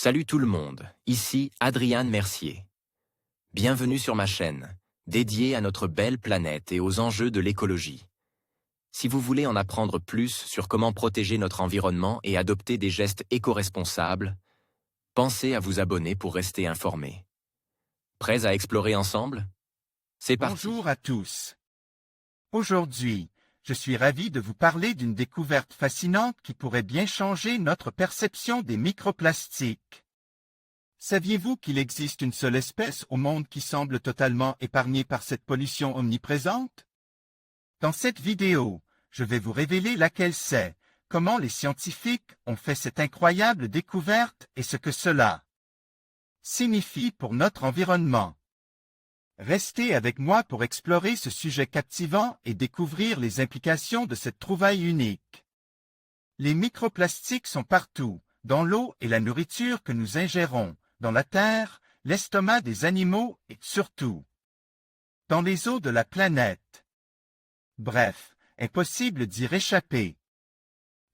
Salut tout le monde, ici Adrian Mercier. Bienvenue sur ma chaîne, dédiée à notre belle planète et aux enjeux de l'écologie. Si vous voulez en apprendre plus sur comment protéger notre environnement et adopter des gestes éco-responsables, pensez à vous abonner pour rester informé. Prêts à explorer ensemble? C'est parti. Bonjour à tous. Aujourd'hui, je suis ravi de vous parler d'une découverte fascinante qui pourrait bien changer notre perception des microplastiques. Saviez-vous qu'il existe une seule espèce au monde qui semble totalement épargnée par cette pollution omniprésente? Dans cette vidéo, je vais vous révéler laquelle c'est, comment les scientifiques ont fait cette incroyable découverte et ce que cela signifie pour notre environnement. Restez avec moi pour explorer ce sujet captivant et découvrir les implications de cette trouvaille unique. Les microplastiques sont partout, dans l'eau et la nourriture que nous ingérons, dans la terre, l'estomac des animaux et, surtout, dans les eaux de la planète. Bref, impossible d'y réchapper.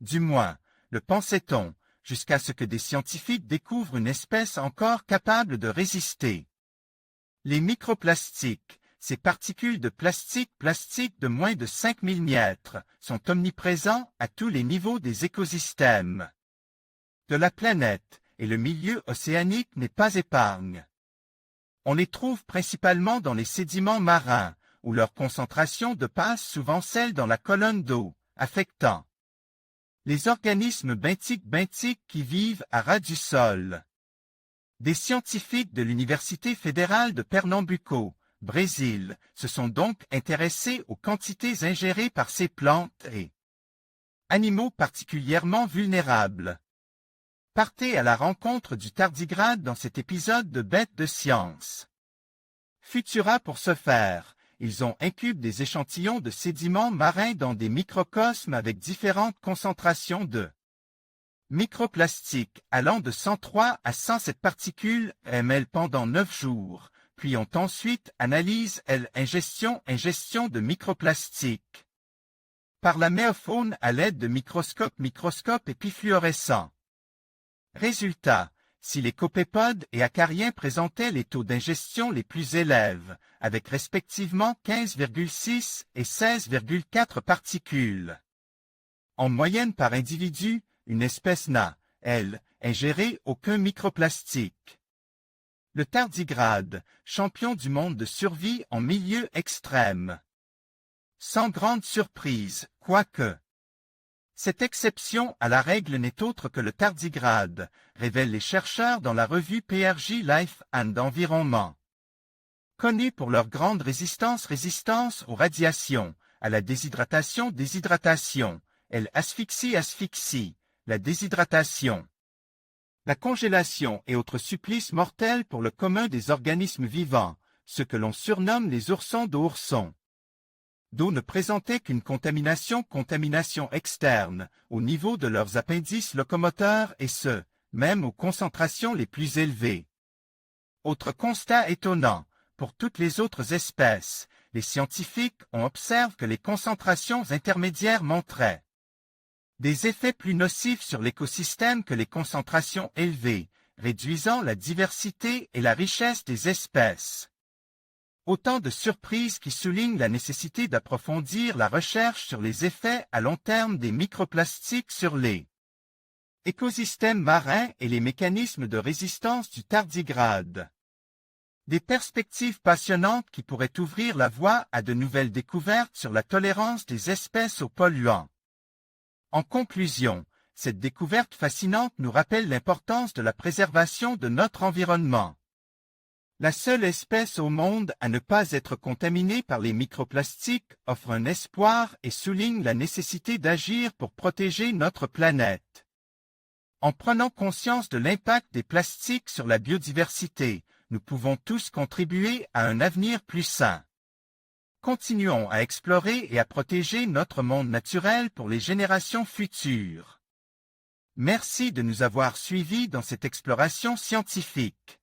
Du moins, le pensait-on, jusqu'à ce que des scientifiques découvrent une espèce encore capable de résister. Les microplastiques, ces particules de plastique de moins de 5 mm, sont omniprésents à tous les niveaux des écosystèmes de la planète, et le milieu océanique n'est pas épargne. On les trouve principalement dans les sédiments marins, où leur concentration dépasse souvent celle dans la colonne d'eau, affectant les organismes benthiques qui vivent à ras du sol. Des scientifiques de l'Université fédérale de Pernambuco, Brésil, se sont donc intéressés aux quantités ingérées par ces plantes et animaux particulièrement vulnérables. Partez à la rencontre du tardigrade dans cet épisode de Bêtes de science. Futura pour ce faire, ils ont incubé des échantillons de sédiments marins dans des microcosmes avec différentes concentrations de microplastiques allant de 103 à 107 particules ml pendant 9 jours, puis ont ensuite analysé ingestion de microplastiques par la méofaune à l'aide de microscopes épifluorescents. Résultat, si les copépodes et acariens présentaient les taux d'ingestion les plus élevés, avec respectivement 15,6 et 16,4 particules en moyenne par individu, une espèce n'a, elle, ingéré aucun microplastique. Le tardigrade, champion du monde de survie en milieu extrême. Sans grande surprise, quoique. Cette exception à la règle n'est autre que le tardigrade, révèlent les chercheurs dans la revue PRJ Life and Environment. Connus pour leur grande résistance aux radiations, à la déshydratation, elle asphyxie, la déshydratation, la congélation et autres supplices mortels pour le commun des organismes vivants, ce que l'on surnomme les oursons d'eau ne présentait qu'une contamination externe, au niveau de leurs appendices locomoteurs et ce, même aux concentrations les plus élevées. Autre constat étonnant, pour toutes les autres espèces, les scientifiques ont observé que les concentrations intermédiaires montraient des effets plus nocifs sur l'écosystème que les concentrations élevées, réduisant la diversité et la richesse des espèces. Autant de surprises qui soulignent la nécessité d'approfondir la recherche sur les effets à long terme des microplastiques sur les écosystèmes marins et les mécanismes de résistance du tardigrade. Des perspectives passionnantes qui pourraient ouvrir la voie à de nouvelles découvertes sur la tolérance des espèces aux polluants. En conclusion, cette découverte fascinante nous rappelle l'importance de la préservation de notre environnement. La seule espèce au monde à ne pas être contaminée par les microplastiques offre un espoir et souligne la nécessité d'agir pour protéger notre planète. En prenant conscience de l'impact des plastiques sur la biodiversité, nous pouvons tous contribuer à un avenir plus sain. Continuons à explorer et à protéger notre monde naturel pour les générations futures. Merci de nous avoir suivis dans cette exploration scientifique.